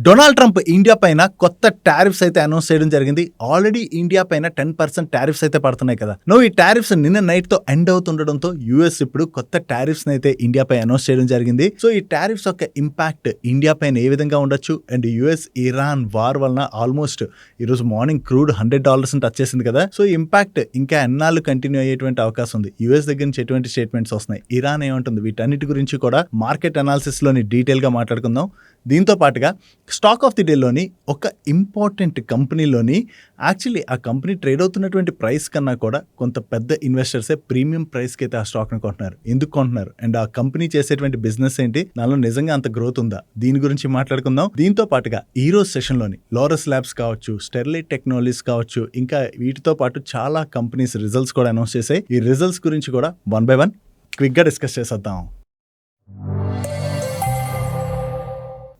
Donald Trump India పైన కొత్త tariffs అయితే అనౌన్స్ చేయడం జరిగింది. ఆల్రెడీ ఇండియా పైన 10% టారిఫ్స్ అయితే పడుతున్నాయి కదా. ఈ టారిఫ్స్ నిన్న నైట్ తో ఎండ్ అవుతుండడంతో యూఎస్ ఇప్పుడు కొత్త టారిఫ్స్ అయితే ఇండియా పై అనౌన్స్ చేయడం జరిగింది. సో ఈ టారిఫ్స్ యొక్క ఇంపాక్ట్ ఇండియా పైన ఏ విధంగా ఉండొచ్చు అండ్ యుఎస్ ఇరాన్ వార్ వలన ఆల్మోస్ట్ ఈ రోజు మార్నింగ్ క్రూడ్ $100 టచ్ చేసింది కదా. సో ఈ ఇంపాక్ట్ ఇంకా ఎన్నాళ్ళు కంటిన్యూ అయ్యేటువంటి అవకాశం ఉంది. యుఎస్ దగ్గర నుంచి ఎటువంటి స్టేట్మెంట్స్ వస్తున్నాయి, ఇరాన్ ఏమంటుంది, వీటన్నిటి గురించి కూడా మార్కెట్ అనాలిసిస్ లోని డీటెయిల్ గా మాట్లాడుకుందాం. దీంతో పాటుగా స్టాక్ ఆఫ్ ది డేలోని ఒక ఇంపార్టెంట్ కంపెనీలోని యాక్చువల్లీ ఆ కంపెనీ ట్రేడ్ అవుతున్నటువంటి ప్రైస్ కన్నా కూడా కొంత పెద్ద ఇన్వెస్టర్సే ప్రీమియం ప్రైస్కి అయితే ఆ స్టాక్ని కొంటున్నారు. ఎందుకు కొంటున్నారు అండ్ ఆ కంపెనీ చేసేటువంటి బిజినెస్ ఏంటి, దానిలో నిజంగా అంత గ్రోత్ ఉందా, దీని గురించి మాట్లాడుకుందాం. దీంతో పాటుగా ఈ రోజు సెషన్లోని లారస్ ల్యాబ్స్ కావచ్చు, స్టెర్లైట్ టెక్నాలజీస్ కావచ్చు, ఇంకా వీటితో పాటు చాలా కంపెనీస్ రిజల్ట్స్ కూడా అనౌన్స్ చేశాయి. ఈ రిజల్ట్స్ గురించి కూడా 1 by 1 క్విక్గా డిస్కస్ చేసేద్దాం.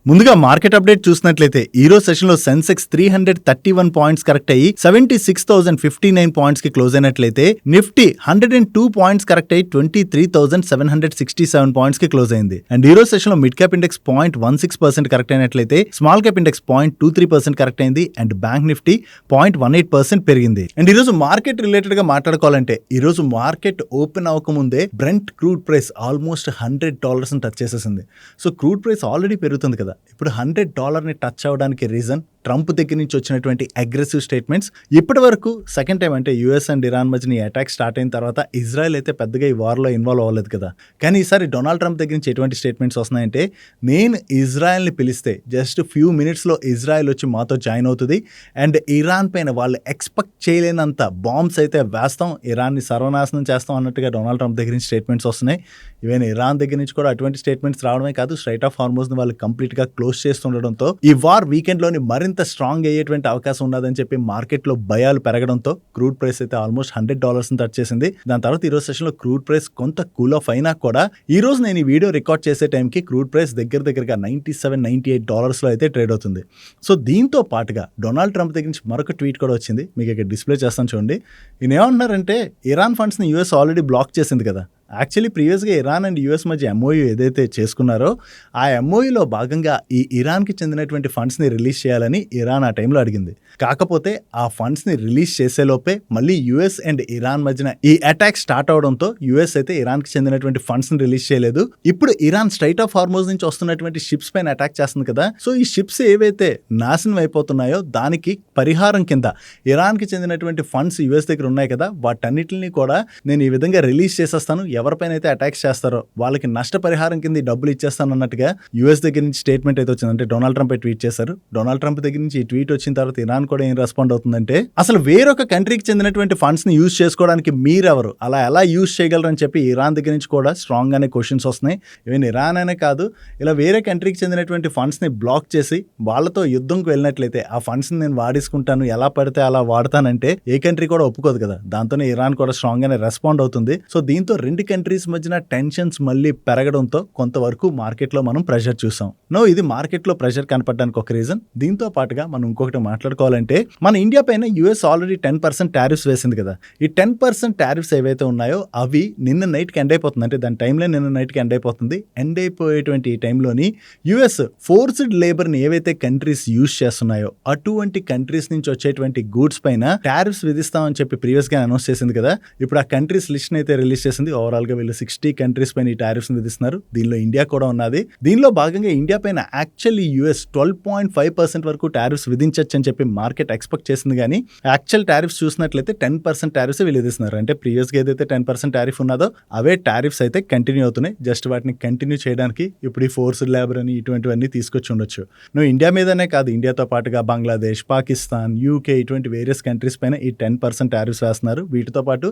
ముందుగా మార్కెట్ అప్డేట్ చూసినట్లయితే ఈ రోజు సెషన్ లో సెన్సెక్స్ 331 పాయింట్స్ కరెక్ట్ అయ్యి 76,059 పాయింట్స్ కి క్లోజ్ అయినట్లయితే నిఫ్టీ 102 పాయింట్స్ కరెక్ట్ అయ్యి 23,767 పాయింట్స్ కి క్లోజ్ అయింది. అండ్ ఈ రోజు సెషన్ లో మిడ్ క్యాప్ ఇండెక్స్ 0.16% కరెక్ట్ అయినట్లయితే స్మాల్ క్యాప్ ఇండెక్స్ 0.23% కరెక్ట్ అయింది అండ్ బ్యాంక్ నిఫ్టీ 0.18% పెరిగింది. అండ్ ఈ రోజు మార్కెట్ రిలేటెడ్ గా మాట్లాడుకోవాలంటే ఈ రోజు మార్కెట్ ఓపెన్ అవ్వకముందే Brent crude price almost $100 touch చేసేసింది. సో క్రూడ్ ప్రైస్ ఆల్రెడీ పెరుగుతుంది కదా, ఇప్పుడు $100 టచ్ అవ్వడానికి రీజన్ ట్రంప్ దగ్గర నుంచి వచ్చినటువంటి అగ్రెసివ్ స్టేట్మెంట్స్. ఇప్పటి వరకు సెకండ్ టైం అంటే యూఎస్ అండ్ ఇరాన్ మధ్యన ఈ అటాక్ స్టార్ట్ అయిన తర్వాత ఇజ్రాయెల్ అయితే పెద్దగా ఈ వార్లో ఇన్వాల్వ్ అవ్వలేదు కదా. కానీ ఈసారి డొనాల్డ్ ట్రంప్ దగ్గర నుంచి ఎటువంటి స్టేట్మెంట్స్ వస్తున్నాయంటే, నేను ఇజ్రాయెల్ని పిలిస్తే జస్ట్ ఫ్యూ మినిట్స్లో ఇజ్రాయెల్ వచ్చి మాతో జాయిన్ అవుతుంది అండ్ ఇరాన్ పైన వాళ్ళు ఎక్స్పెక్ట్ చేయలేనంత బాంబ్స్ అయితే వేస్తాం, ఇరాన్ని సర్వనాశనం చేస్తాం అన్నట్టుగా డొనాల్డ్ ట్రంప్ దగ్గర నుంచి స్టేట్మెంట్స్ వస్తున్నాయి. ఈవెన్ ఇరాన్ దగ్గర నుంచి కూడా అటువంటి స్టేట్మెంట్స్ రావడమే కాదు, స్ట్రైట్ ఆఫ్ హార్మోజ్ని వాళ్ళు కంప్లీట్గా క్లోజ్ చేస్తుండడంతో ఈ వార్ వీకెండ్లోని మరింత స్ట్రాంగ్ అయ్యేటువంటి అవకాశం ఉన్నదని చెప్పి మార్కెట్లో భయాలు పెరగడంతో క్రూడ్ ప్రైస్ అయితే ఆల్మోస్ట్ $100 టచ్ చేసింది. దాని తర్వాత ఈ రోజు సెషన్లో క్రూడ్ ప్రైస్ కొంత కూల్ ఆఫ్ అయినా కూడా ఈ రోజు నేను ఈ వీడియో రికార్డ్ చేసే టైంకి క్రూడ్ ప్రైస్ దగ్గరగా $97-98 అయితే ట్రేడ్ అవుతుంది. సో దీంతో పాటుగా డొనాల్డ్ ట్రంప్ దగ్గర నుంచి మరొక ట్వీట్ కూడా వచ్చింది, మీకు ఇక్కడ డిస్ప్లే చేస్తాను చూడండి. ఈయన ఏమంటున్నారంటే, ఇరాన్ ఫండ్స్ని యూఎస్ ఆల్రెడీ బ్లాక్ చేసింది కదా. యాక్చువల్లీ ప్రీవియస్గా ఇరాన్ అండ్ యూఎస్ మధ్య ఎంఓయూ ఏదైతే చేసుకున్నారో ఆ ఎంఓయూలో భాగంగా ఈ ఇరాన్కి చెందినటువంటి ఫండ్స్ని రిలీజ్ చేయాలని ఇరాన్ ఆ టైంలో అడిగింది. కాకపోతే ఆ ఫండ్స్ని రిలీజ్ చేసేలోపే మళ్ళీ యూఎస్ అండ్ ఇరాన్ మధ్యన ఈ అటాక్ స్టార్ట్ అవడంతో యూఎస్ అయితే ఇరాన్కి చెందినటువంటి ఫండ్స్ని రిలీజ్ చేయలేదు. ఇప్పుడు ఇరాన్ స్ట్రైట్ ఆఫ్ హార్మోజ్ నుంచి వస్తున్నటువంటి షిప్స్ పైన అటాక్ చేస్తుంది కదా. సో ఈ షిప్స్ ఏవైతే నాశనం అయిపోతున్నాయో దానికి పరిహారం కింద ఇరాన్కి చెందినటువంటి ఫండ్స్ యూఎస్ దగ్గర ఉన్నాయి కదా, వాటన్నిటిని కూడా నేను ఈ విధంగా రిలీజ్ చేసేస్తాను, ఎవరిపైన అయితే అటాక్స్ చేస్తారో వాళ్ళకి నష్టపరిహారం కింద డబ్బులు ఇచ్చేస్తాను అన్నట్టుగా యూఎస్ దగ్గర నుంచి స్టేట్మెంట్ అయితే వచ్చింది. అంటే డొనాల్డ్ ట్రంప్ ట్వీట్ చేశారు. డొనాల్డ్ ట్రంప్ దగ్గర నుంచి ఈ ట్వీట్ వచ్చిన తర్వాత ఇరాన్ కూడా ఏం రెస్పాండ్ అవుతుందంటే, అసలు వేరొక కంట్రీకి చెందినటువంటి ఫండ్స్ ని యూజ్ చేసుకోవడానికి మీరెవరు, అలా ఎలా యూజ్ చేయగలరు అని చెప్పి ఇరాన్ దగ్గర నుంచి కూడా స్ట్రాంగ్ గానే క్వశ్చన్స్ వస్తున్నాయి. ఈవెన్ ఇరాన్ అనే కాదు, ఇలా వేరే కంట్రీకి చెందినటువంటి ఫండ్స్ ని బ్లాక్ చేసి వాళ్ళతో యుద్ధంకు వెళ్ళినట్లయితే ఆ ఫండ్స్ ని నేను వాడేసుకుంటాను, ఎలా పడితే అలా వాడతానంటే ఏ కంట్రీ కూడా ఒప్పుకోదు కదా. దాంతోనే ఇరాన్ కూడా స్ట్రాంగ్ గానే రెస్పాండ్ అవుతుంది. సో దీంతో రెండు కంట్రీస్ మధ్యన టెన్షన్స్ మళ్ళీ పెరగడంతో కొంతవరకు మార్కెట్లో మనం ప్రెషర్ చూసాం. ఇది మార్కెట్లో ప్రెషర్ కనపడడానికి ఒక రీజన్. దీంతో పాటుగా మనం ఇంకొకటి మాట్లాడుకోవాలంటే, మన ఇండియా పైన యూఎస్ ఆల్రెడీ 10% టారిఫ్స్ వేసింది కదా. ఈ 10% టారిఫ్స్ ఏవైతే ఉన్నాయో అవి నిన్న నైట్కి ఎండ్ అయిపోతుంది. అంటే దాని టైంలో నిన్న నైట్కి ఎండ్ అయిపోతుంది. ఎండ్ అయిపోయేటువంటి ఈ టైంలోని యూఎస్ ఫోర్స్డ్ లేబర్ని ఏవైతే కంట్రీస్ యూజ్ చేస్తున్నాయో అటువంటి కంట్రీస్ నుంచి వచ్చేటువంటి గూడ్స్ పైన టారిఫ్స్ విధిస్తామని చెప్పి ప్రీవియస్గా అనౌన్స్ చేసింది కదా. ఇప్పుడు ఆ కంట్రీస్ లిస్ట్ అయితే రిలీజ్ చేసింది. ఓవరాల్ గా వీళ్ళు 60 కంట్రీస్ పైన ఈ టారిఫ్స్ విధిస్తున్నారు. దీనిలో ఇండియా కూడా ఉన్నది. దీనిలో భాగంగా ఇండియా పైన యాక్చువల్లీ యూఎస్ 12.5% వరకు టారిఫ్స్ విధించవచ్చు అని చెప్పి మార్కెట్ ఎక్స్పెక్ట్ చేసింది. కానీ యాక్చువల్ టారిఫ్స్ చూసినట్లయితే 10% టారిఫ్స్ వీళ్ళు విధిస్తున్నారు. అంటే ప్రీవియస్గా ఏదైతే 10% టారిఫ్ ఉన్నదో అవే టారిఫ్స్ అయితే కంటిన్యూ అవుతున్నాయి. జస్ట్ వాటిని కంటిన్యూ చేయడానికి ఇప్పుడు ఈ ఫోర్స్డ్ లేబర్ అని ఇటువంటివన్నీ తీసుకొచ్చి ఉండొచ్చు. ఇండియా మీదనే కాదు, ఇండియాతో పాటుగా బంగ్లాదేశ్, పాకిస్తాన్, యూకే ఇటువంటి వేరియస్ కంట్రీస్ పైన ఈ 10% టారిఫ్స్ వేస్తున్నారు. వీటితో పాటు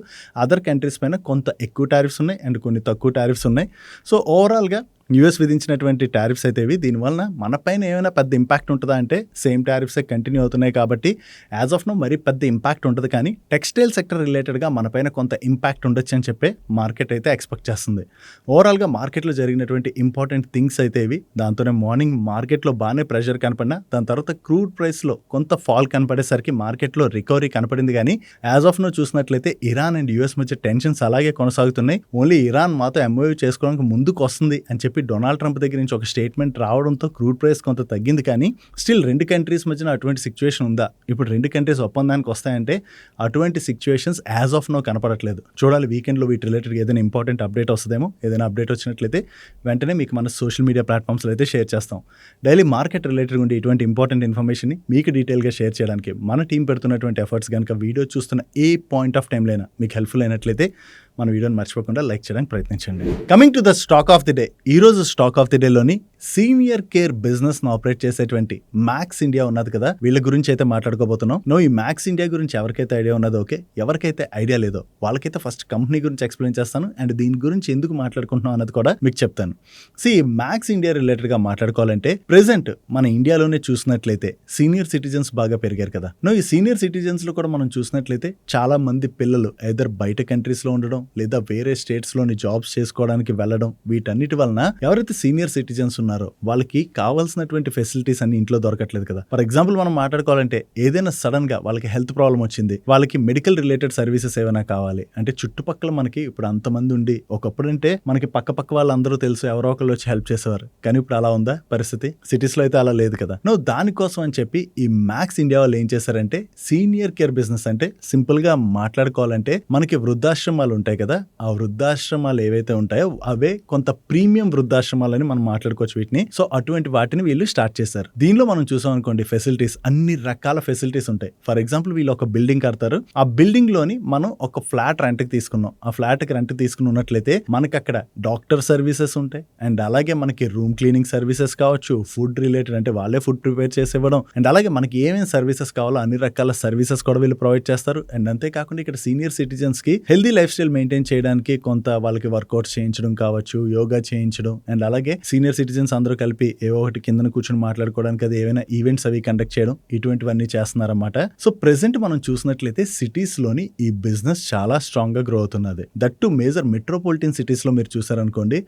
అదర్ కంట్రీస్ పైన కొంత ఎక్కువ టారిఫ్స్ ఉన్నాయి అండ్ కొన్ని తక్కువ టారిఫ్స్ ఉన్నాయి. సో ఓవరాల్గా యూఎస్ విధించినటువంటి టారిఫ్స్ అయితే ఇవి. దీనివల్ల మన పైన ఏమైనా పెద్ద ఇంపాక్ట్ ఉంటుందా అంటే సేమ్ టారిఫ్సే కంటిన్యూ అవుతున్నాయి కాబట్టి యాజ్ ఆఫ్ నో మరీ పెద్ద ఇంపాక్ట్ ఉంటుంది. కానీ టెక్స్టైల్ సెక్టర్ రిలేటెడ్గా మన పైన కొంత ఇంపాక్ట్ ఉండొచ్చు అని చెప్పి మార్కెట్ అయితే ఎక్స్పెక్ట్ చేస్తుంది. ఓవరాల్గా మార్కెట్లో జరిగినటువంటి ఇంపార్టెంట్ థింగ్స్ అయితే ఇవి. దాంతోనే మార్నింగ్ మార్కెట్లో బాగానే ప్రెషర్ కనపడినా దాని తర్వాత క్రూడ్ ప్రైస్లో కొంత ఫాల్ కనపడేసరికి మార్కెట్లో రికవరీ కనపడింది. కానీ యాజ్ ఆఫ్ నో చూసినట్లయితే ఇరాన్ అండ్ యూఎస్ మధ్య టెన్షన్స్ అలాగే కొనసాగుతున్నాయి. ఓన్లీ ఇరాన్ మాతో ఎంఓయూ చేసుకోవడానికి ముందుకు వస్తుంది అని చెప్పి చెప్పి డొనాల్డ్ ట్రంప్ దగ్గర నుంచి ఒక స్టేట్మెంట్ రావడంతో క్రూడ్ ప్రైస్ కొంత తగ్గింది. కానీ స్టిల్ 2 కంట్రీస్ మధ్యన అటువంటి సిచ్యువేషన్ ఉందా? ఇప్పుడు 2 కంట్రీస్ ఒప్పందానికి వస్తాయంటే అటువంటి సిచ్యువేషన్స్ యాజ్ ఆఫ్ నో కనపడట్లేదు. చూడాలి వీకెండ్లో వీటి రిలేటెడ్ ఏదైనా ఇంపార్టెంట్ అప్డేట్ వస్తుందేమో. ఏదైనా అప్డేట్ వచ్చినట్లయితే వెంటనే మీకు మన సోషల్ మీడియా ప్లాట్ఫామ్స్లో అయితే షేర్ చేస్తాం. డైలీ మార్కెట్ రిలేటెడ్ ఉండే ఇటువంటి ఇంపార్టెంట్ ఇన్ఫర్మేషన్ని మీకు డీటెయిల్గా షేర్ చేయడానికి మన టీం పెడుతున్నటువంటి ఎఫర్ట్స్ కనుక వీడియో చూస్తున్న ఏ పాయింట్ ఆఫ్ టైంలో అయినా మీకు హెల్ప్ఫుల్ అయినట్లయితే మన వీడియోని మర్చిపోకుండా లైక్ చేయడానికి ప్రయత్నించండి. Coming to the stock of the day. ఈ రోజు స్టాక్ ఆఫ్ ది డేలోని సీనియర్ కేర్ బిజినెస్ ను ఆపరేట్ చేసేటువంటి మ్యాక్స్ ఇండియా ఉన్నది కదా, వీళ్ళ గురించి అయితే మాట్లాడుకోబోతున్నాం. ఈ మ్యాక్స్ ఇండియా గురించి ఎవరికైతే ఐడియా ఉన్నదో ఓకే, ఎవరికైతే ఐడియా లేదో వాళ్ళకైతే ఫస్ట్ కంపెనీ గురించి ఎక్స్ప్లెయిన్ చేస్తాను అండ్ దీని గురించి ఎందుకు మాట్లాడుకుంటున్నాం అన్నది కూడా మీకు చెప్తాను. మ్యాక్స్ ఇండియా రిలేటెడ్ గా మాట్లాడుకోవాలంటే ప్రెసెంట్ మన ఇండియాలోనే చూసినట్లయితే సీనియర్ సిటిజన్స్ బాగా పెరిగారు కదా. ఈ సీనియర్ సిటిజన్స్ లో కూడా మనం చూసినట్లయితే చాలా మంది పిల్లలు ఐదర్ బయట కంట్రీస్ లో ఉండడం లేదా వేరే స్టేట్స్ లోని జాబ్స్ చేసుకోవడానికి వెళ్ళడం, వీటన్నిటి వలన ఎవరైతే సీనియర్ సిటిజన్స్ ఉన్నారో వాళ్ళకి కావాల్సినటువంటి ఫెసిలిటీస్ అన్ని ఇంట్లో దొరకట్లేదు కదా. ఫర్ ఎగ్జాంపుల్ మనం మాట్లాడుకోవాలంటే ఏదైనా సడన్ గా వాళ్ళకి హెల్త్ ప్రాబ్లం వచ్చింది, వాళ్ళకి మెడికల్ రిలేటెడ్ సర్వీసెస్ ఏమైనా కావాలి అంటే చుట్టుపక్కల మనకి ఇప్పుడు అంతమంది ఉండి, ఒకప్పుడు అంటే మనకి పక్క వాళ్ళందరూ తెలుసు, ఎవరో ఒకళ్ళు వచ్చి హెల్ప్ చేసేవారు. కానీ ఇప్పుడు అలా ఉందా పరిస్థితి? సిటీస్ లో అయితే అలా లేదు కదా. దానికోసం అని చెప్పి ఈ మ్యాక్స్ ఇండియా వాళ్ళు ఏం చేశారంటే సీనియర్ కేర్ బిజినెస్ అంటే సింపుల్ గా మాట్లాడుకోవాలంటే మనకి వృద్ధాశ్రమాలు ఉంటాయి కదా, ఆ వృద్ధాశ్రమాలు ఏవైతే ఉంటాయో అవే కొంత ప్రీమియం వృద్ధాశ్రమాలని మనం మాట్లాడుకోవచ్చు వీటిని. అటువంటి వాటిని వీళ్ళు స్టార్ట్ చేశారు. దీనిలో మనం చూసాం అనుకోండి ఫెసిలిటీస్, అన్ని రకాల ఫెసిలిటీస్ ఉంటాయి. ఫర్ ఎగ్జాంపుల్ వీళ్ళు ఒక బిల్డింగ్ కడతారు, ఆ బిల్డింగ్ లోని మనం ఒక ఫ్లాట్ రెంట్ కి తీసుకున్నాం. ఆ ఫ్లాట్ కి రెంట్ తీసుకుని ఉన్నట్లయితే మనకి అక్కడ డాక్టర్ సర్వీసెస్ ఉంటాయి అండ్ అలాగే మనకి రూమ్ క్లీనింగ్ సర్వీసెస్ కావచ్చు, ఫుడ్ రిలేటెడ్ అంటే వాళ్ళే ఫుడ్ ప్రిపేర్ చేసి ఇవ్వడం అండ్ అలాగే మనకి ఏమేమి సర్వీసెస్ కావాలో అన్ని రకాల సర్వీసెస్ కూడా వీళ్ళు ప్రొవైడ్ చేస్తారు. అండ్ అంతేకాకుండా ఇక్కడ సీనియర్ సిటిజన్స్ కి హెల్దీ లైఫ్ స్టైల్ మెయింటైన్ చేయడానికి కొంత వాళ్ళకి వర్కౌట్స్ చేయించడం కావచ్చు, యోగా చేయించడం అండ్ అలాగే సీనియర్ సిటిజన్స్ అందరూ కలిపి ఏవో ఒకటి కింద కూర్చొని మాట్లాడుకోవడానికి అది ఏవైనా ఈవెంట్స్ అవి కండక్ట్ చేయడం, ఇటువంటివన్నీ చేస్తున్నారన్నమాట. ప్రెసెంట్ మనం చూసినట్లయితే సిటీస్ లోని ఈ బిజినెస్ చాలా స్ట్రాంగ్ గా గ్రో అవుతున్నది. That to major metropolitan cities లో మీరు చూసారనుకోండి,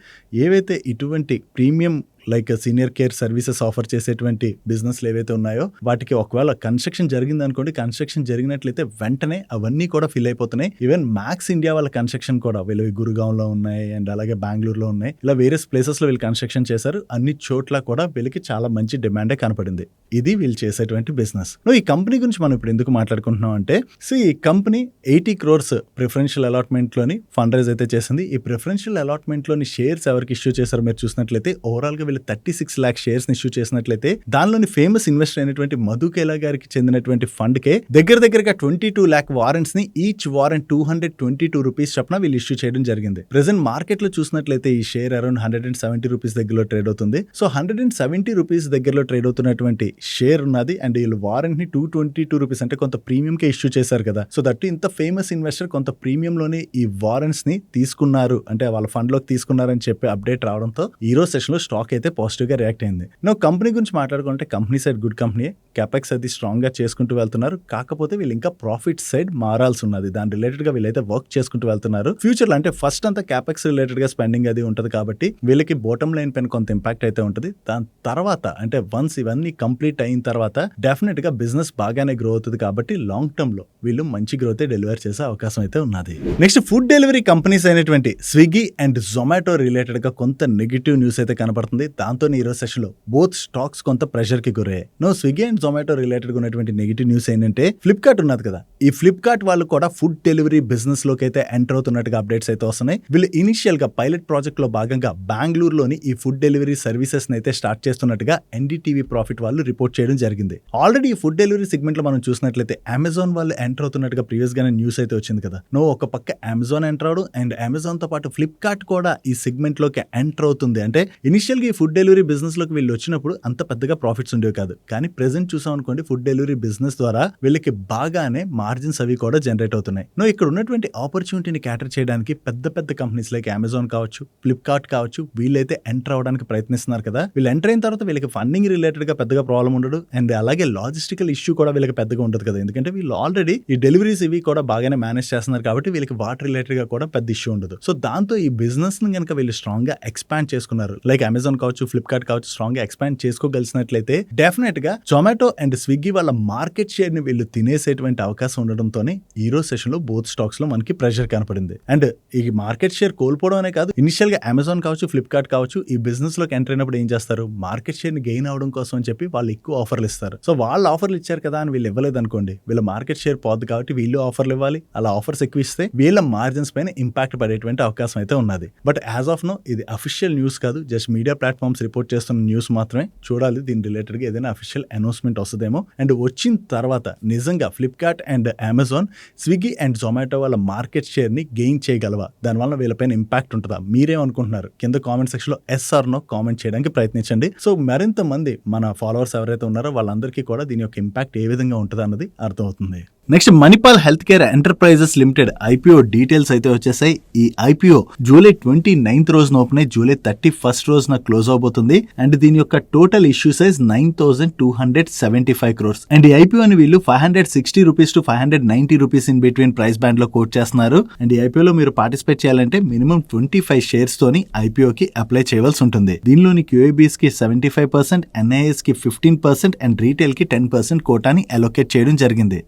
ఏవైతే ఇటువంటి premium like senior care services offer చేసేటువంటి బిజినెస్లు ఏవైతే ఉన్నాయో వాటికి ఒకవేళ కన్స్ట్రక్షన్ జరిగింది అనుకోండి, కన్స్ట్రక్షన్ జరిగినట్లయితే వెంటనే అవన్నీ కూడా ఫిల్ అయిపోతున్నాయి. ఈవెన్ మ్యాక్స్ ఇండియా వాళ్ళ కన్స్ట్రక్షన్ కూడా వీళ్ళు గురుగాంలో ఉన్నాయి అండ్ అలాగే బెంగళూరులో ఉన్నాయి, ఇలా వేరియస్ ప్లేసెస్ లో వీళ్ళు కన్స్ట్రక్షన్ చేశారు. అన్ని చోట్ల కూడా వీళ్ళకి చాలా మంచి డిమాండే కనపడింది. ఇది వీళ్ళు చేసేటువంటి బిజినెస్. ఈ కంపెనీ గురించి మనం ఇప్పుడు ఎందుకు మాట్లాడుకుంటున్నాం అంటే ఈ కంపెనీ 80 crores ప్రిఫరెన్షియల్ అలాట్మెంట్ లోని ఫండ్ రైజ్ అయితే చేసింది. ఈ ప్రిఫరెన్షియల్ అలాట్మెంట్ లోని షేర్స్ ఎవరికి ఇష్యూ చేశారో మీరు చూసినట్లయితే ఓవరాల్ గా 36 lakh షేర్స్ ఇష్యూ చేసినట్లయితే దానిలోని ఫేమస్ ఇన్వెస్టర్ అయినటువంటి మధు కైలా గారికి చెందినటువంటి ఫండ్ కే దగ్గరగా 22 lakh వారెంట్స్ ని ఈచ్ వారెంట్ 222 రూపీస్ చొప్పున వీళ్ళు ఇష్యూ చేయడం జరిగింది. ప్రెసెంట్ మార్కెట్ లో చూసినట్లయితే ఈ షేర్ అరౌండ్ 170 రూపీస్ దగ్గరలో ట్రేడ్ అవుతుంది. 170 రూపీస్ దగ్గరలో ట్రేడ్ అవుతున్నటువంటి షేర్ ఉన్నది అండ్ వీళ్ళు వారెంట్ ని 222 రూపీస్ అంటే కొంత ప్రీమియం కే ఇష్యూ చేశారు కదా. దట్ ఇంత ఫేమస్ ఇన్వెస్టర్ కొంత ప్రీమియం లోనే ఈ వారెంట్స్ ని తీసుకున్నారు అంటే వాళ్ళ ఫండ్ లోకి తీసుకున్నారని చెప్పి అప్డేట్ రావడంతో ఈ రోజు సెషన్ లో స్టాక్ అయితే పాజిటివ్ గా రియాక్ట్ అయింది. కంపెనీ గురించి మాట్లాడుకుంటే company side good company, capex అది స్ట్రాంగ్ గా చేసుకుంటూ వెళ్తున్నారు. కాకపోతే వీళ్ళు ఇంకా ప్రాఫిట్ సైడ్ మారాల్సి ఉన్నది, దాని రిలేటెడ్ గా వీళ్ళైతే వర్క్ చేసుకుంటూ వెళ్తున్నారు. ఫ్యూచర్ లో అంటే ఫస్ట్ అంతా క్యాపెక్స్ రిలేటెడ్ గా స్పెండింగ్ అది ఉంటది కాబట్టి వీళ్ళకి బాటమ్ లైన్ పైన కొంత ఇంపాక్ట్ అయితే ఉంటుంది. దాని తర్వాత అంటే వన్స్ ఇవన్నీ కంప్లీట్ అయిన తర్వాత డెఫినెట్ గా బిజినెస్ బాగానే గ్రో అవుతుంది కాబట్టి లాంగ్ టర్మ్ లో వీళ్ళు మంచి గ్రోత్ డెలివర్ చేసే అవకాశం అయితే ఉన్నది. నెక్స్ట్ ఫుడ్ డెలివరీ కంపెనీస్ అయినటువంటి స్విగ్గీ అండ్ జొమాటో రిలేటెడ్ గా కొంత నెగిటివ్ న్యూస్ అయితే కనపడుతుంది. దాంతో ఈ రోజు సెషన్ లో బోత్ స్టాక్స్ కొంత ప్రెషర్ కి గురయ్యాయి. స్విగ్గీ అండ్ జొమాటో రిలేటెడ్ గా ఉన్నటువంటి నెగిటివ్ న్యూస్ ఏంటంటే ఫ్లిప్కార్ట్ ఉన్నది కదా, ఈ ఫ్లిప్కార్ట్ వాళ్ళు కూడా ఫుడ్ డెలివరీ బిజినెస్ లోకి అయితే ఎంటర్ అవుతున్నట్టుగా అప్డేట్స్ అయితే వస్తున్నాయి. వీళ్ళు ఇనిషియల్ గా పైలట్ ప్రాజెక్ట్ లో భాగంగా బెంగళూరులోని ఈ ఫుడ్ డెలివరీ సర్వీసెస్ అయితే స్టార్ట్ చేస్తున్నట్టుగా ఎన్డీటీవీ ప్రాఫిట్ వాళ్ళు రిపోర్ట్ చేయడం జరిగింది. ఆల్రెడీ ఈ ఫుడ్ డెలివరీ సెగ్మెంట్ లో మనం చూసినట్లయితే అమెజాన్ వాళ్ళు ఎంటర్ అవుతున్నట్టుగా ప్రీవియస్ గానే న్యూస్ అయితే వచ్చింది కదా. ఒక పక్క అమెజాన్ ఎంటర్ అవడం అండ్ అమెజాన్ తో పాటు ఫ్లిప్కార్ట్ కూడా ఈ సెగ్మెంట్ లోకి ఎంటర్ అవుతుంది. అంటే ఇనిషియల్ గా ఈ ఫుడ్ డెలివరీ బిజినెస్ లోకి వీళ్ళు వచ్చినప్పుడు అంత పెద్దగా ప్రాఫిట్స్ ఉండేవి కాదు. కానీ ప్రెసెంట్ చూసాం అనుకోండి ఫుడ్ డెలివరీ బిజినెస్ ద్వారా వీళ్ళకి బాగానే మార్జిన్స్ అవి కూడా జనరేట్ అవుతున్నాయి. ఇక్కడ ఉన్నటువంటి ఆపర్చునిటీని క్యాటర్ చేయడానికి పెద్ద కంపెనీస్ లైక్ అమెజాన్ కావచ్చు, ఫ్లిప్కార్ట్ కావచ్చు, వీళ్ళైతే ఎంటర్ అవడానికి ప్రయత్నిస్తున్నారు కదా. వీళ్ళు ఎంటర్ అయిన తర్వాత వీళ్ళకి ఫండింగ్ రిలేటెడ్ గా పెద్దగా ప్రాబ్లం ఉండదు అండ్ అలాగే లాజిస్టికల్ ఇష్యూ కూడా వీళ్ళకి పెద్దగా ఉండదు కదా. ఎందుకంటే వీళ్ళు ఆల్రెడీ ఈ డెలివరీస్ ఇవి కూడా బాగానే మేనేజ్ చేస్తున్నారు కాబట్టి వీళ్ళకి వాటర్ రిలేటెడ్ గా కూడా పెద్ద ఇష్యూ ఉండదు. దాంతో ఈ బిజినెస్ ని కనుక వీళ్ళు స్ట్రాంగ్ గా ఎక్స్పాండ్ చేసుకున్నారు, లైక్ అమెజాన్ కావచ్చు, ఫ్లిప్కార్ట్ కావచ్చు, స్ట్రాంగ్ గా ఎక్స్పాండ్ చేసుకోగలిసినట్లయితే డెఫినెట్ గా జొమాటో జొమాటో అండ్ స్విగ్గీ వాళ్ళ మార్కెట్ షేర్ ని వీళ్ళు తినేసేటువంటి అవకాశం ఉండడంతోనే ఈ రోజు సెషన్ లో బోత్ స్టాక్స్ లో మనకి ప్రెషర్ కనపడింది. అండ్ ఈ మార్కెట్ షేర్ కోల్పోవడం అనే కాదు, ఇనిషియల్ గా అమెజాన్ కావచ్చు, ఫ్లిప్కార్ట్ కావచ్చు, ఈ బిజినెస్ లోకి ఎంటర్ అయినప్పుడు ఏం చేస్తారు, మార్కెట్ షేర్ ని గెయిన్ అవడం కోసం అని చెప్పి వాళ్ళు ఎక్కువ ఆఫర్లు ఇస్తారు. సో వాళ్ళు ఆఫర్లు ఇచ్చారు కదా అని వీళ్ళు ఇవ్వలేదు అనుకోండి, వీళ్ళ మార్కెట్ షేర్ పోద్ది కాబట్టి వీళ్ళు ఆఫర్లు ఇవ్వాలి. అలా ఆఫర్స్ ఎక్కువ ఇస్తే వీళ్ళ మార్జిన్స్ పైన ఇంపాక్ట్ పడేటువంటి అవకాశం అయితే ఉన్నది. బట్ యాజ్ ఆఫ్ నో ఇది అఫీషియల్ న్యూస్ కాదు, జస్ట్ మీడియా ప్లాట్ఫామ్స్ రిపోర్ట్ చేస్తున్న న్యూస్ మాత్రమే. చూడాలి దీని రిలేటెడ్ గా ఏదైనా అఫీషియల్ అనౌన్స్మెంట్ వస్తుందేమో. అండ్ వచ్చిన తర్వాత నిజంగా Flipkart and Amazon, Swiggy and Zomato వాళ్ళ మార్కెట్ షేర్ ని గెయిన్ చేయగలవా, దానివల్ల వీళ్ళపైన ఇంపాక్ట్ ఉంటుందా, మీరేమనుకుంటున్నారు కింద కామెంట్ సెక్షన్ లో ఎస్ ఆర్ నో కామెంట్ చేయడానికి ప్రయత్నించండి. సో మరింత మంది మన ఫాలోవర్స్ ఎవరైతే ఉన్నారో వాళ్ళందరికీ కూడా దీని యొక్క ఇంపాక్ట్ ఏ విధంగా ఉంటుంది అన్నది అర్థమవుతుంది. Next Manipal health care enterprises limited IPO details అయితే వచ్చేసాయి. ఈ ఐపీఓ జూలై 29th రోజున ఓపెన్ అయ్యి జూలై 31st రోజున క్లోజ్ అవబోతుంది. అండ్ దీని యొక్క total issue size 9,275 crores. And ఈ ఐపీఓని వీళ్ళు 560 rupees to 590 rupees in between price band లో కోట్ చేస్తున్నారు. అండ్ ఈ ఐపీఓలో మీరు పార్టిసిపేట్ చేయాలంటే మినిమం 25 షేర్స్ తోని ఐపీఓకి అప్లై చేయవలసి ఉంటుంది. దీనిలోని క్యూఐబీస్ కి 75%, ఎన్ఐఎస్ కి 15% అండ్ రీటైల్ కి 10% కోటాని అలొకేట్ చేయడం జరిగింది.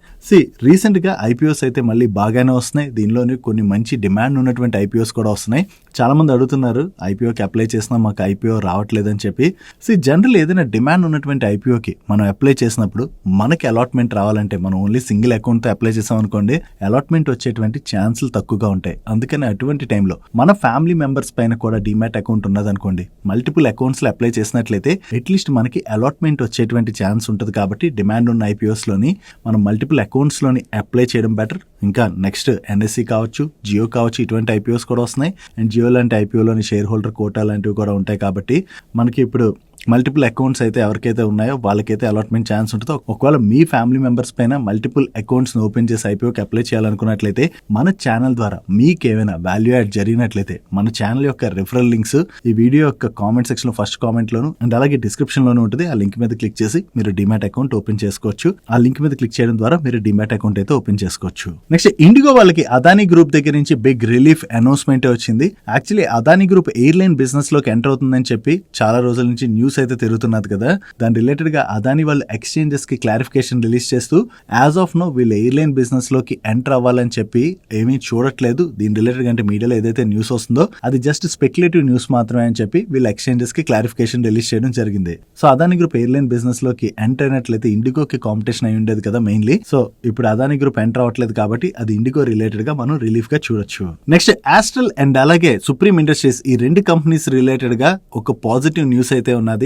రీసెంట్ గా ఐపీఓస్ అయితే మళ్ళీ బాగానే వస్తున్నాయి. దీనిలోని కొన్ని మంచి డిమాండ్ ఉన్నటువంటి ఐపీఓస్ కూడా వస్తున్నాయి. చాలా మంది అడుగుతున్నారు ఐపీఓకి అప్లై చేసినా మాకు ఐపీఓ రావట్లేదని చెప్పి. జనరల్ ఏదైనా డిమాండ్ ఉన్నటువంటి ఐపీఓకి మనం అప్లై చేసినప్పుడు మనకి అలాట్మెంట్ రావాలంటే మనం ఓన్లీ సింగిల్ అకౌంట్ తో అప్లై చేసాం అనుకోండి, అలాట్మెంట్ వచ్చేటువంటి ఛాన్సులు తక్కువగా ఉంటాయి. అందుకని అటువంటి టైంలో మన ఫ్యామిలీ మెంబర్స్ పైన కూడా డిమాట్ అకౌంట్ ఉన్నదనుకోండి, మల్టిపుల్ అకౌంట్స్ లో అప్లై చేసినట్లయితే అట్లీస్ట్ మనకి అలాట్మెంట్ వచ్చేటువంటి ఛాన్స్ ఉంటుంది. కాబట్టి డిమాండ్ ఉన్న ఐపీఓస్ లోని మనం మల్టిపుల్ అకౌంట్స్ లోని అప్లై చేయడం బెటర్. ఇంకా నెక్స్ట్ ఎన్ఎస్సి కావచ్చు, జియో కావచ్చు, ఇటువంటి ఐపీఓస్ కూడా వస్తున్నాయి. అండ్ జియో లాంటి ఐపీఓలోని షేర్ హోల్డర్ కోటా లాంటివి కూడా ఉంటాయి. కాబట్టి మనకి ఇప్పుడు మల్టిపుల్ అకౌంట్స్ అయితే ఎవరికైతే ఉన్నాయో వాళ్ళకైతే అలాట్మెంట్ ఛాన్స్ ఉంటుందో. ఒకవేళ మీ ఫ్యామిలీ మెంబర్స్ పైన మల్టిపుల్ అకౌంట్స్ ఓపెన్ చేసి ఐపీఓకి అప్లై చేయాలనుకున్నట్లయితే మన ఛానల్ ద్వారా మీకేమైనా వాల్యూ యాడ్ జరిగినట్లయితే మన ఛానల్ యొక్క రిఫరల్ లింక్స్ ఈ వీడియో యొక్క కామెంట్ సెక్షన్ లో ఫస్ట్ కామెంట్ లోను అండ్ అలాగే డిస్క్రిప్షన్ లోను ఉంటుంది. ఆ లింక్ మీద క్లిక్ చేసి మీరు డిమాట్ అకౌంట్ ఓపెన్ చేసుకోవచ్చు. ఆ లింక్ మీద క్లిక్ చేయడం ద్వారా మీరు డిమాట్ అకౌంట్ అయితే ఓపెన్ చేసుకోవచ్చు. నెక్స్ట్ ఇండిగో వాళ్ళకి అదానీ గ్రూప్ దగ్గర నుంచి బిగ్ రిలీఫ్ అనౌన్స్మెంట్ వచ్చింది. Actually Adani group airline business లోకి ఎంటర్ అవుతుందని చెప్పి చాలా రోజుల నుంచి న్యూస్ అయితే తిరుగుతున్నది కదా. దాని రిలేటెడ్ గా అదానీ వాళ్ళు ఎక్స్చేంజెస్ కి క్లారిఫికేషన్ రిలీజ్ చేస్తూ యాజ్ ఆఫ్ నో వీళ్ళు ఎయిర్లైన్ బిజినెస్ లోకి ఎంటర్ అవ్వాలని చెప్పి ఏమీ చూడట్లేదు. దీని రిలేటెడ్ గా అంటే మీడియాలో ఏదైతే న్యూస్ వస్తుందో అది జస్ట్ స్పెక్యులేటివ్ న్యూస్ మాత్రమే అని చెప్పి వీళ్ళు ఎక్స్చేంజెస్ కి క్లారిఫికేషన్ రిలీజ్ చేయడం జరిగింది. So Adani group airline business లోకి ఎంటర్ అయినట్లయితే ఇండిగోకి కాంపిటీషన్ అయి ఉండేది కదా మెయిన్లీ. సో ఇప్పుడు అదానీ గ్రూప్ ఎంటర్ అవ్వట్లేదు కాబట్టి అది ఇండిగో రిలేటెడ్ గా మనం రిలీఫ్ గా చూడొచ్చు. నెక్స్ట్ ఆస్ట్రల్ అండ్ అలాగే సుప్రీం ఇండస్ట్రీస్ ఈ రెండు కంపెనీస్ రిలేటెడ్ గా ఒక పాజిటివ్ న్యూస్ అయితే ఉన్నది.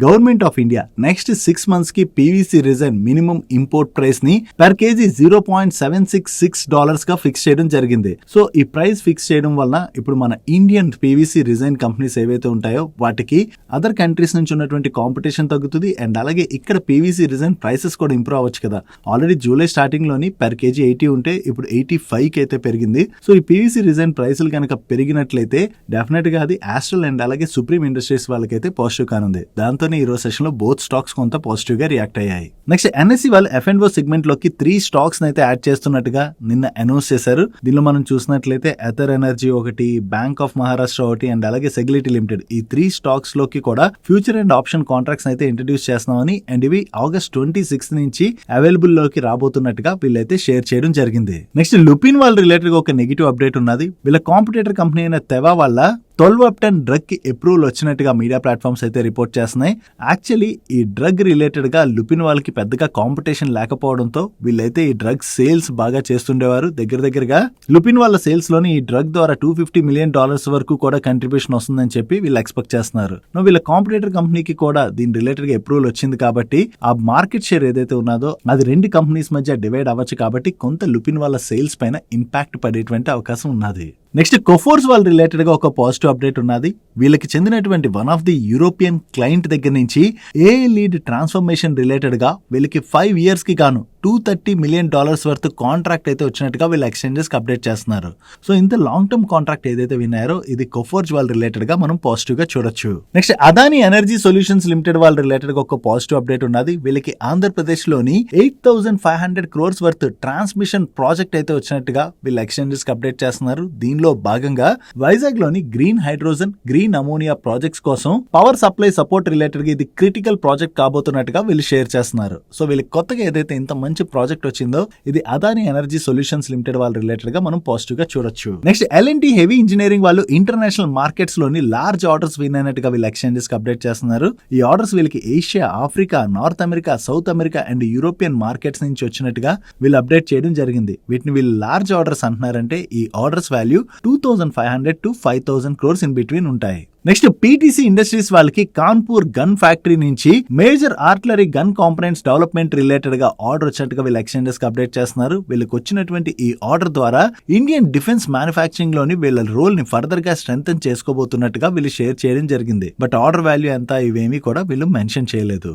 Government of India next 6 months కి PVC resign minimum import price ని పర్ కేజీ $0.766 గా ఫిక్స్ చేయడం జరిగింది. సో ఈ ప్రైస్ ఫిక్స్ చేయడం వల్ల ఇప్పుడు మన ఇండియన్ పీవీసీ రిజైన్ కంపెనీస్ ఏవైతే ఉంటాయో వాటికి అదర్ కంట్రీస్ నుంచి ఉన్నటువంటి కాంపిటీషన్ తగ్గుతుంది. అండ్ అలాగే ఇక్కడ పీవీసీ రిజైన్ ప్రైసెస్ కూడా ఇంప్రూవ్ అవ్వచ్చు కదా. ఆల్రెడీ జూలై స్టార్టింగ్ లోని పర్ కేజీ 80 ఉంటే ఇప్పుడు 85 కి అయితే పెరిగింది. సో ఈ పీవీసీ రిజైన్ ప్రైసులు కనుక పెరిగినట్లయితే డెఫినెట్ గా అది ఆస్ట్రల్ అండ్ అలాగే సుప్రీం ఇండస్ట్రీస్ వాళ్ళకైతే పాజిటివ్ కానుంది. దాంతోనే ఈ రోజు సెషన్ లో బోత్ స్టాక్స్ కొంత పాజిటివ్ గా రియాక్ట్ అయ్యాయి. నెక్స్ట్ ఎన్ఎస్సి వాళ్ళు F&O సెగ్మెంట్ లోకి 3 స్టాక్స్ అయితే యాడ్ చేస్తున్నట్టుగా నిన్న అనౌన్స్ చేశారు. దీనిలో మనం చూసినట్లయితే ఎథర్ ఎనర్జీ ఒకటి, బ్యాంక్ ఆఫ్ మహారాష్ట్ర ఒకటి అండ్ అలాగే సెగ్లిటీ లిమిటెడ్ ఈ 3 స్టాక్స్ లోకి కూడా ఫ్యూచర్ అండ్ ఆప్షన్ కాంట్రాక్ట్స్ అయితే ఇంట్రడ్యూస్ చేస్తున్నామని అండ్ ఇవి August 26 నుంచి అవైలబుల్ లోకి రాబోతున్నట్టుగా వీళ్ళైతే షేర్ చేయడం జరిగింది. నెక్స్ట్ లుపిన్ వాళ్ళ రిలేటెడ్ గా ఒక నెగిటివ్ అప్డేట్ ఉన్నది. వీళ్ళ కాంపిటేటర్ కంపెనీ అయిన తెవా వల్ల 12 డ్రగ్ కి అప్రూవల్ వచ్చినట్టుగా మీడియా ప్లాట్ఫామ్స్ అయితే రిపోర్ట్ చేస్తున్నాయి. యాక్చువల్లీ ఈ డ్రగ్ రిలేటెడ్ గా లుపిన్ వాళ్ళకి పెద్దగా కాంపిటీషన్ లేకపోవడంతో వీళ్ళైతే ఈ డ్రగ్ సేల్స్ బాగా చేస్తుండేవారు. దగ్గరగా లుపిన్ వాళ్ళ సేల్స్ లోని ఈ డ్రగ్ ద్వారా $250 million వరకు కూడా కంట్రిబ్యూషన్ వస్తుందని చెప్పి వీళ్ళు ఎక్స్పెక్ట్ చేస్తున్నారు. వీళ్ళ కాంపిటేటర్ కంపెనీకి కూడా దీని రిలేటెడ్ గా అప్రూవల్ వచ్చింది కాబట్టి ఆ మార్కెట్ షేర్ ఏదైతే ఉన్నదో అది 2 కంపెనీస్ మధ్య డివైడ్ అవ్వచ్చు కాబట్టి కొంత లుపిన్ వాళ్ళ సేల్స్ పైన ఇంపాక్ట్ పడేటువంటి అవకాశం ఉన్నది. నెక్స్ట్ కోఫోర్స్ వాళ్ళ రిలేటెడ్ గా ఒక పాజిటివ్ అప్డేట్ ఉన్నది. వీళ్ళకి చెందినటువంటి one of the European client దగ్గర నుంచి ఏ లీడ్ ట్రాన్స్ఫర్మేషన్ రిలేటెడ్ గా వీళ్ళకి 5 years కి గాను $230 million వర్త్ కాంట్రాక్ట్ అయితే వచ్చినట్టుగా వీళ్ళు ఎక్స్చేంజెస్ కి అప్డేట్ చేస్తున్నారు. సో ఇంత లాంగ్ టర్మ్ కాంట్రాక్ట్ ఏదైతే విన్నారో ఇది కొఫోర్జ్ వాళ్ళ రిలేటెడ్ గా మనం పాజిటివ్ గా చూడొచ్చు. Next Adani energy solutions limited వాళ్ళ రిలేటెడ్ గా ఒక పాజిటివ్ అప్డేట్ ఉన్నది. వీళ్ళకి ఆంధ్రప్రదేశ్ లోని 8,500 crores వర్త్ ట్రాన్స్మిషన్ ప్రాజెక్ట్ అయితే వచ్చినట్టుగా వీళ్ళు ఎక్స్చేంజెస్ కి అప్డేట్ చేస్తున్నారు. దీనిలో భాగంగా వైజాగ్ లోని green hydrogen, green ammonia projects కోసం పవర్ సప్లై సపోర్ట్ రిలేటెడ్ గా ఇది క్రిటికల్ ప్రాజెక్ట్ కాబోతున్నట్టుగా వీళ్ళు షేర్ చేస్తున్నారు. సో వీళ్ళకి కొత్తగా ఏదైతే ఇంత మంచి ప్రాజెక్ట్ వచ్చిందో ఇది అదాని ఎనర్జీ సొల్యూషన్స్ లిమిటెడ్ వాళ్ళ రిలేటెడ్ గా మనం పాజిటివ్ గా చూడొచ్చు. నెక్స్ట్ L&T హెవీ ఇంజనీరింగ్ వాళ్ళు ఇంటర్నేషనల్ మార్కెట్స్ లోని లార్జ్ ఆర్డర్స్ విన్ అయినట్టుగా వీళ్ళు ఎక్స్చేంజెస్ కి అప్డేట్ చేస్తున్నారు. ఈ ఆర్డర్స్ వీళ్ళకి Asia, Africa, north America, south America and European markets నుంచి వచ్చినట్టుగా వీళ్ళు అప్డేట్ చేయడం జరిగింది. వీటిని వీళ్ళు లార్జ్ ఆర్డర్స్ అంటున్నారంటే ఈ orders value 2,500 to 5,000 crores in between ఉంటాయి. నెక్స్ట్ PTC ఇండస్ట్రీస్ వాళ్ళకి కాన్పూర్ గన్ ఫ్యాక్టరీ నుంచి major artillery gun components development related గా ఆర్డర్ వచ్చినట్టుగా వీళ్ళు ఎక్స్చేంజెస్ కి అప్డేట్ చేస్తున్నారు. వీళ్ళకి వచ్చినటువంటి ఈ ఆర్డర్ ద్వారా ఇండియన్ డిఫెన్స్ మ్యానుఫ్యాక్చరింగ్ లోని వీళ్ళ రోల్ ని ఫర్దర్ గా స్ట్రెంథెన్ చేసుకోబోతున్నట్టుగా వీళ్ళు షేర్ చేయడం జరిగింది. బట్ ఆర్డర్ వాల్యూ ఎంత ఇవేమీ కూడా వీళ్ళు మెన్షన్ చేయలేదు.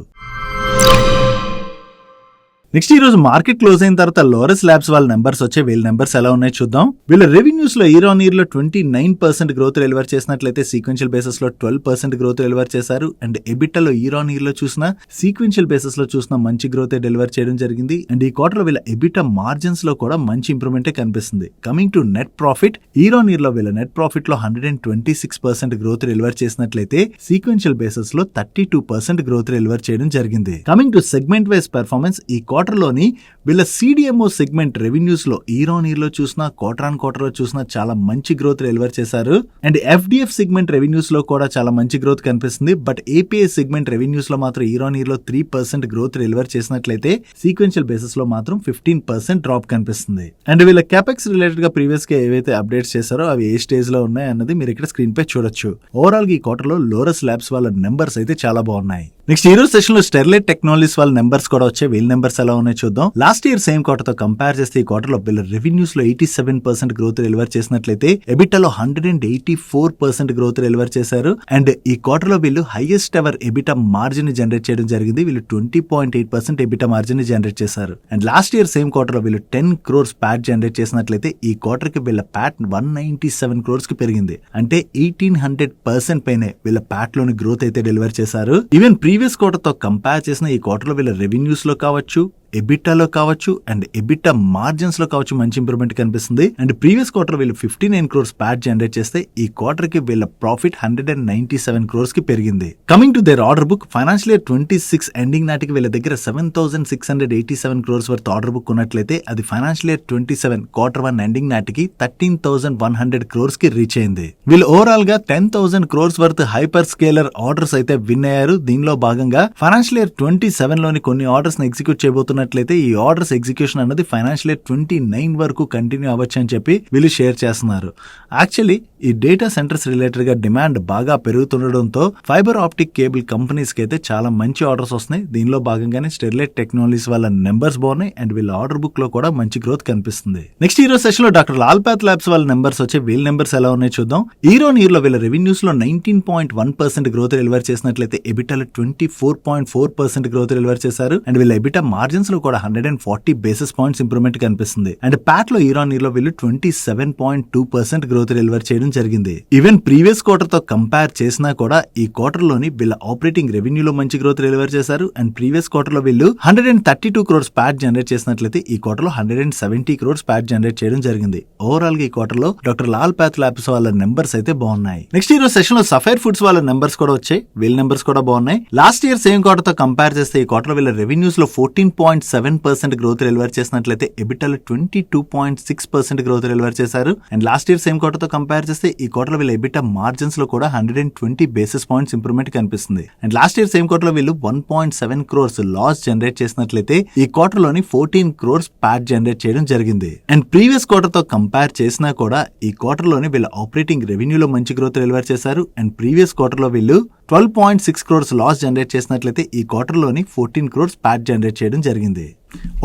నెక్స్ట్ ఈ రోజు మార్కెట్ క్లోజ్ అయిన తర్వాత లోరస్ ల్యాబ్స్ వాళ్ళ నెంబర్స్ వచ్చే వీళ్ళ నెంబర్స్ ఎలా ఉన్నాయి చూద్దాం. వీళ్ళ రెవెన్యూస్ లో ఇయర్ ఆన్ ఇయర్ లో 29% గ్రోత్ డెలివర్ చేసినట్లయితే సీక్వెన్షియల్ బేసిస్ లో 12% గ్రోత్ డెలివర్ చేశారు. అండ్ ఎబిటాలో ఇయర్ ఆన్ ఇయర్ లో చూసిన సీక్వెన్షియల్ బేసిస్ లో చూసిన మంచి గ్రోత్ డెలివర్ చేయడం జరిగింది. అండ్ ఈ క్వార్టర్ లో వీళ్ళ ఎబిటా మార్జిన్స్ లో కూడా మంచి ఇంప్రూవ్మెంట్ కనిపిస్తుంది. Coming to net profit, year on year లో వీళ్ళ నెట్ ప్రాఫిట్ లో 126% గ్రోత్ డెలివర్ చేసినట్లయితే సీక్వెన్షియల్ బేసిస్ లో 32% గ్రోత్ డెలివర్ చేయడం జరిగింది. Coming to segment wise performance, ఈ క్వార్టర్ లోని వీళ్ళ CDMO సెగ్మెంట్ రెవెన్యూస్ లో ఇయర్ ఆన్ ఇయర్ లో చూసిన క్వార్టర్ ఆన్ క్వార్టర్ లో చూసిన చాలా మంచి గ్రోత్ డెలివర్ చేశారు. అండ్ FDF సెగ్మెంట్ రెవెన్యూస్ లో కూడా చాలా మంచి గ్రోత్ కనిపిస్తుంది. బట్ API సెగ్మెంట్ రెవెన్యూస్ లో మాత్రం ఇయర్ ఆన్ ఇయర్ లో 3% గ్రోత్ డెలివర్ చేసినట్లయితే సీక్వెన్షియల్ బేసిస్ లో మాత్రం 15% డ్రాప్ కనిపిస్తుంది. అండ్ వీళ్ళ CapEx రిలేటెడ్ గా ప్రీవియస్ గా ఏవైతే అప్డేట్స్ చేశారో అవి ఏ స్టేజ్ లో ఉన్నాయి అన్నది మీరు ఇక్కడ స్క్రీన్ పై చూడొచ్చు. ఓవరాల్ గా ఈ క్వార్టర్ లో లోరస్ ల్యాబ్స్ వాళ్ళ నెంబర్స్ అయితే చాలా బాగున్నాయి. నెక్స్ట్ ఈ రోజు సెషన్ లో స్టెర్లైట్ టెక్నాలజీస్ వాళ్ళ నెంబర్స్ కూడా వచ్చాయి. వీళ్ళ నెంబర్స్ ఎలా ఉన్నాయి చూద్దాం. లాస్ట్ ఇయర్ సేమ్ క్వార్టర్ తో కంపేర్ చేస్తే ఈ క్వార్టర్ లో వీళ్ళ రెవెన్యూస్ లో 87% గ్రోత్ డెలివర్ చేసినట్లయితే ఎబిటాలో 184% గ్రోత్ డెలివర్ చేశారు. అండ్ ఈ క్వార్టర్ లో వీళ్ళు హైయెస్ట్ ఎవర్ ఎబిటా మార్జిన్ ని జనరేట్ చేయడం జరిగింది. వీళ్ళు 20.8% ఎబిటా మార్జిన్ ని జనరేట్ చేశారు. And last year same quarter లో వీళ్ళు 10 crores ప్యాట్ జనరేట్ చేసినట్లయితే ఈ క్వార్టర్ కి వీళ్ళ ప్యాట్ 197 crores కి పెరిగింది. అంటే 1800% పైనే వీళ్ళ ప్యాట్ లోని గ్రోత్ అయితే డెలివర్ చేశారు. ఈవెన్ ప్రీవియస్ క్వార్టర్ తో కంపేర్ చేసిన ఈ క్వార్టర్ లో వీళ్ళ రెవెన్యూస్ లో కావచ్చు, ఎబిటాలో కావచ్చు అండ్ ఎబిటా మార్జిన్స్ లో కావచ్చు మంచి ఇంప్రూవ్మెంట్ కనిపిస్తుంది. అండ్ ప్రీవియస్ క్వార్టర్ వీళ్ళు 59 crores ప్యాట్ జనరేట్ చేస్తే ఈ క్వార్టర్ కి వీళ్ళ ప్రాఫిట్ 197 crores కి పెరిగింది. Coming to their order book, financial year 26 ending నాటికి వీళ్ళ దగ్గర 7,687 crores వర్త్ ఆర్డర్ బుక్ ఉన్నట్లయితే అది ఫైనాన్షియల్ ఇయర్ 27 Q1 ఎండింగ్ నాటికి 13,100 crores కి రీచ్ అయింది. వీళ్ళు ఓవరాల్ గా 10,000 crores worth hyper scalar orders అయితే విన్ అయ్యారు. దీనిలో భాగంగా ఫైనాన్షియల్ ఇయర్ 27 లోని కొన్ని ఆర్డర్స్ ని ఎగ్జిక్యూట్ చేయబోతున్నారు. ఈ ఆర్డర్స్ ఎగ్జిక్యూషన్ అన్నది ఫైనాన్షియల్ ఇయర్ 29 వరకు కంటిన్యూ అవ్వచ్చు అని చెప్పి వీళ్ళు షేర్ చేస్తున్నారు. యాక్చువల్లీ ఈ డేటా సెంటర్స్ రిలేటెడ్ గా డిమాండ్ బాగా పెరుగుతుండడంతో ఫైబర్ ఆప్టిక్ కేబుల్ కంపెనీస్ కి అయితే చాలా మంచి ఆర్డర్స్ వస్తున్నాయి. దీనిలో భాగంగానే స్టెర్లైట్ టెక్నాలజీస్ వాళ్ళ నెంబర్స్ బాగున్నాయి అండ్ వీళ్ళ ఆర్డర్ బుక్ లో కూడా మంచి గ్రోత్ కనిపిస్తుంది. నెక్స్ట్ ఈ రోజు సెషన్ లో డాక్టర్ లాల్ పాత్ ల్యాబ్స్ వాళ్ళ నెంబర్స్ వచ్చే వీళ్ళ నెంబర్స్ ఎలా ఉన్నాయి చూద్దాం. ఇయర్ ఆన్ ఇయర్ లో వీళ్ళ రెవెన్యూస్ లో 19.1% గ్రోత్ డెలివర్ చేసినట్లయితే ఎబిటాలో 24.4% గ్రోత్ డెలివర్ చేశారు. అండ్ వీళ్ళ ఎబిటా మార్జిన్స్ లో కూడా 140 basis points ఇంప్రూవ్మెంట్ కనిపిస్తుంది. అండ్ ప్యాట్ లో ఇయర్ ఆన్ ఇయర్ లో వీళ్ళు 27.2% గ్రోత్ డెలివర్ చేయడం జరిగింది. ఈవెన్ ప్రీవియస్ క్వార్టర్ తో కంపేర్ చేసినా కూడా ఈ క్వార్టర్ లోని వీళ్ళ ఆపరేటింగ్ రెవెన్యూలో మంచి గ్రోత్ డెలివర్ చేశారు. అండ్ ప్రీవియస్ క్వార్టర్ లో వీళ్ళు 132 crores ప్యాట్ జనరేట్ చేసినట్లయితే ఈ క్వార్టర్ లో 170 crores ప్యాట్ జనరేట్ చేయడం జరిగింది. ఓవరాల్ గా ఈ క్వార్టర్ లో డాక్టర్ లాల్ పాత్ ల్యాబ్స్ వాళ్ళ నెంబర్స్ అయితే బాగున్నాయి. నెక్స్ట్ ఈ రోజు సెషన్ లో సఫైర్ ఫుడ్స్ వాళ్ళ నెంబర్స్ కూడా వచ్చాయి. వీళ్ళ నెంబర్స్ కూడా బాగున్నాయి. లాస్ట్ ఇయర్ సేమ్ క్వార్టర్ తో కంపేర్ చేస్తే ఈ క్వార్టర్ వీళ్ళ రెవెన్యూస్ లో 14.7% గ్రోత్ డెలివర్ చేసినట్లయితే ఎబిటాలో 22.6% గ్రోత్ డెలివర్ చేశారు. And last year same quarter తో కంపేర్ చేస్తే ఈ క్వార్టర్ వీళ్ళ ఎబిటా మార్జిన్స్ లో కూడా 120 basis points ఇంప్రూవ్మెంట్ కనిపిస్తుంది. And last year same quarter లో వీళ్ళు 1.7 crores లాస్ జనరేట్ చేసినట్లయితే ఈ క్వార్టర్ లోని 14 crores ప్యాట్ జనరేట్ చేయడం జరిగింది. అండ్ ప్రీవియస్ క్వార్టర్ తో కంపేర్ చేసినా కూడా ఈ క్వార్టర్ లోని వీళ్ళ ఆపరేటింగ్ రెవెన్యూలో మంచి గ్రోత్ డెలివర్ చేశారు. అండ్ ప్రీవియస్ క్వార్టర్ లో వీళ్ళు 12.6 crores లాస్ జనరేట్ చేసినట్లయితే ఈ క్వార్టర్ లోని 14 crores ప్యాట్ జనరేట్ చేయడం జరిగింది.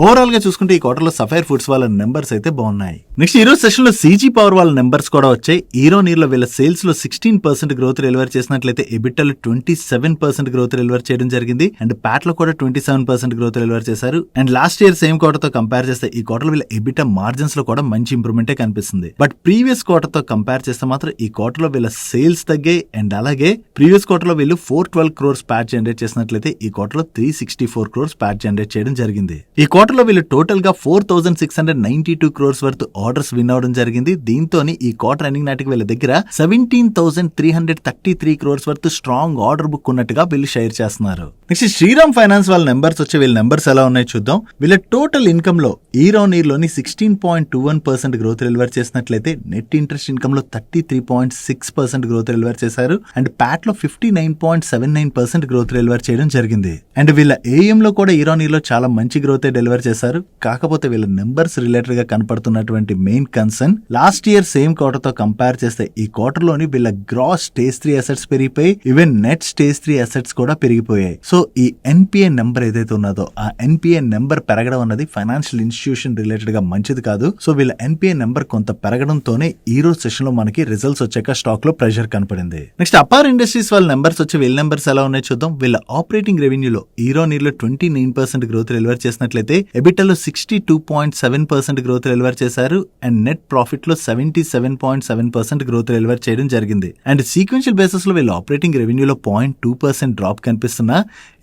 ఓవరాల్ గా చూసుకుంటే ఈ క్వార్టర్ లో సఫైర్ ఫుడ్స్ వాళ్ళ నెంబర్స్ అయితే బాగున్నాయి. నెక్స్ట్ ఈ రోజు సెషన్ లో సీజీ పవర్ వాళ్ళ నెంబర్స్ కూడా వచ్చాయి. ఈరో నీర్లో వీళ్ళ సేల్స్ లో 16% గ్రోత్ డెలివర్ చేసినట్లయితే ఎబిటాలో 27% గ్రోత్ డెలివర్ చేయడం జరిగింది. అండ్ ప్యాట్ లో కూడా 27% గ్రోత్ డెలివర్ చేశారు. And last year same quarter తో కంపేర్ చేస్తే ఈ క్వార్టర్ వీళ్ళ ఎబిటా మార్జిన్స్ లో కూడా మంచి ఇంప్రూవ్మెంటే కనిపిస్తుంది. బట్ ప్రీవియస్ క్వార్టర్ తో కంపేర్ చేస్తే మాత్రం ఈ క్వార్టర్ లో వీళ్ళ సేల్స్ తగ్గాయి. అండ్ అలాగే ప్రీవియస్ క్వార్టర్ లో వీళ్ళు 412 crores ప్యాట్ జనరేట్ చేసినట్లయితే ఈ క్వార్టర్ లో 364 crores ప్యాట్ జనరేట్ చేయడం జరిగింది. ఈ క్వార్టర్ లో వీళ్ళు టోటల్ గా 4692 crores వర్త్ ఆర్డర్స్ విన్ అవడం జరిగింది. దీంతో ఈ క్వార్టర్ ఎండింగ్ నాటికి వీళ్ళ దగ్గర 17,333 crores worth strong order book ఉన్నట్టుగా వీళ్ళు షేర్ చేస్తున్నారు. నెక్స్ట్ శ్రీరామ్ ఫైనాన్స్ వాళ్ళ నెంబర్స్ వచ్చి వీళ్ళ నెంబర్స్ ఎలా ఉన్నాయో చూద్దాం. వీళ్ళ టోటల్ ఇన్కమ్ లో ఈరో నీర్లోని 16.21% గ్రోత్ డెలివర్ చేసినట్లయితే నెట్ ఇంట్రెస్ట్ ఇన్కమ్ లో 33.6% గ్రోత్ డెలివర్ చేశారు. అండ్ ప్యాట్ లో 59.79% గ్రోత్ డెలివర్ చేయడం జరిగింది. అండ్ వీళ్ళ ఏఎం లో కూడా ఈరో నీర్లో చాలా మంచి గ్రోత్ డెలివర్ చేశారు. కాకపోతే వీళ్ళ నెంబర్స్ రిలేటెడ్ గా కనపడుతున్నటువంటి main concern last year same quarter తో కంపేర్ చేస్తే ఈ క్వార్టర్ లోని వీళ్ళ గ్రాస్ స్టేజ్ 3 అసెట్స్ పెరిగిపోయి ఈవెన్ నెట్ స్టేజ్ 3 అసెట్స్ కూడా పెరిగిపోయాయి. సో ఈ ఎన్పిఏ నెంబర్ ఏదైతే ఉన్నదో ఆ ఎన్పిఏ నెంబర్ పెరగడం అన్నది ఫైనాన్షియల్ ఇన్స్టిట్యూషన్ రిలేటెడ్ గా మంచిది కాదు. సో వీళ్ళ ఎన్పిఏ నెంబర్ కొంత పెరగడంతోనే ఈ రోజు సెషన్ లో మనకి రిజల్ట్స్ వచ్చాక స్టాక్ లో ప్రెషర్ కనపడింది. నెక్స్ట్ అపార్ ఇండస్ట్రీస్ వాళ్ళ నెంబర్స్ వచ్చి వీళ్ళ నెంబర్స్ ఎలా ఉన్నాయో చూద్దాం. వీళ్ళ ఆపరేటింగ్ రెవెన్యూలో ఈరో నీర్లో 29% గ్రోత్ డెలివర్ చేసినట్లయితే ఎబిటాలో 62.7% గ్రోత్ డెలివర్ చేశారు. అండ్ నెట్ ప్రాఫిట్ లో 77.7% గ్రోత్ డెలివర్ చేయడం జరిగింది. అండ్ సీక్వెన్షియల్ బేసిస్ లో వీళ్ళ ఆపరేటింగ్ రెవెన్యూలో 0.2% డ్రాప్ కనిపిస్తున్నా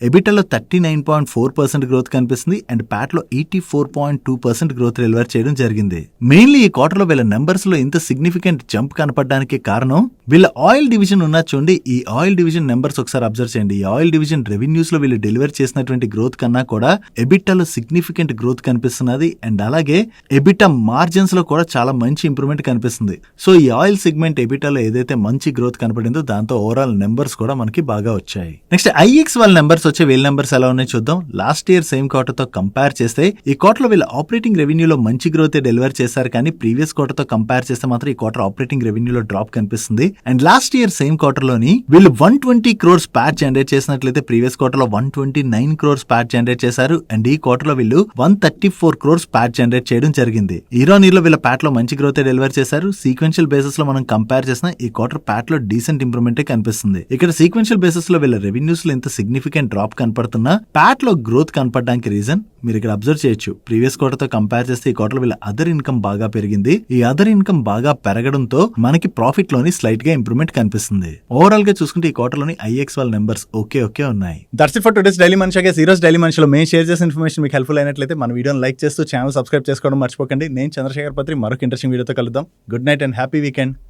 ఎబిటాలో 39.4% గ్రోత్ కనిపిస్తుంది. అండ్ ప్యాట్ లో 84.2% గ్రోత్ డెలివర్ చేయడం జరిగింది. మెయిన్లీ ఈ క్వార్టర్ లో వీళ్ళ నెంబర్స్ లో ఇంత సిగ్నిఫికెంట్ జంప్ కనపడడానికి కారణం వీళ్ళ ఆయిల్ డివిజన్ ఉన్న చూడండి. ఈ ఆయిల్ డివిజన్ నెంబర్స్ ఒకసారి అబ్జర్వ్ చేయండి. ఈ ఆయిల్ డివిజన్ రెవెన్యూస్ లో వీళ్ళు డెలివర్ చేసినటువంటి గ్రోత్ కన్నా కూడా ఎబిటాలో సిగ్నిఫికెంట్ గ్రోత్ కనిపిస్తున్నది. అండ్ అలాగే ఎబిటా మార్జిన్స్ లో కూడా చాలా మంచి ఇంప్రూవ్మెంట్ కనిపిస్తుంది. సో ఈ ఆయిల్ సెగ్మెంట్ ఎబిటాలో ఏదైతే మంచి గ్రోత్ కనపడిందో దాంతో ఓవరాల్ నెంబర్స్ కూడా మనకి బాగా వచ్చాయి. నెక్స్ట్ ఐఎక్స్ వాళ్ళ నెంబర్స్ వచ్చే వీళ్ళ నెంబర్స్ ఎలా ఉన్నాయో చూద్దాం. లాస్ట్ ఇయర్ సేమ్ క్వార్టర్ తో కంపేర్ చేస్తే ఈ క్వార్టర్ లో వీళ్ళ ఆపరేటింగ్ రెవెన్యూలో మంచి గ్రోత్ డెలివర్ చేశారు. కానీ ప్రీవియస్ క్వార్టర్ తో కంపేర్ చేస్తే మాత్రం ఈ క్వార్టర్ ఆపరేటింగ్ రెవెన్యూలో డ్రాప్ కనిపిస్తుంది. And last year same quarter లోని వీళ్ళు 120 crores ప్యాట్ జనరేట్ చేసినట్లయితే ప్రీవియస్ క్వార్టర్ లో 129 crores ప్యాట్ జనరేట్ చేశారు. అండ్ ఈ క్వార్టర్ లో వీళ్ళు 134 crores ప్యాట్ జనరేట్ చేయడం జరిగింది. ఈరో నీర్లో వీళ్ళ ప్యాట్ లో మంచి గ్రోత్ డెలివర్ చేశారు. సీక్వెన్షియల్ బేసిస్ లో మనం కంపేర్ చేసిన ఈ క్వార్టర్ ప్యాట్ లో డీసెంట్ ఇంప్రూవ్మెంట్ కనిపిస్తుంది. ఇక్కడ సీక్వెన్షియల్ బేసిస్ లో వీళ్ళ రెవెన్యూస్ లో ఇంత సిగ్నిఫికెంట్ డ్రాప్ కనపడుతున్నా ప్యాట్ లో గ్రోత్ కనపడడానికి రీజన్ మీరు ఇక్కడ అబ్జర్వ్ చేయొచ్చు. ప్రీవియస్ క్వార్టర్ తో కంపేర్ చేస్తే ఈ క్వార్టర్ వీళ్ళ అదర్ ఇన్కమ్ బాగా పెరిగింది. ఈ అదర్ ఇన్కమ్ బాగా పెరగడంతో మనకి ప్రాఫిట్ లోని స్లైట్ గా ఇంప్రూవ్మెంట్ కనిపిస్తుంది. ఓవరాల్ గా చూసుకుంటే ఈ క్వార్టర్ లోని ఐఎక్స్ వాళ్ళ నెంబర్స్ ఓకే ఉన్నాయి. That's it for today's daily మనిషి. ఈ రోజు డైలీ మనిషిలో మేము షేర్ చేసిన ఇన్ఫర్మేషన్ మీకు హెల్ప్ఫుల్ అయినట్లయితే మన వీడియోని లైక్ చేస్తూ ఛానల్ సబ్స్క్రైబ్ చేసుకోవడం మర్చిపోకండి. నేను చంద్రశేఖర్ పత్రి మరొక ఇంట్రెస్టింగ్ వీడియోతో కలుద్దాం. Good night and happy weekend.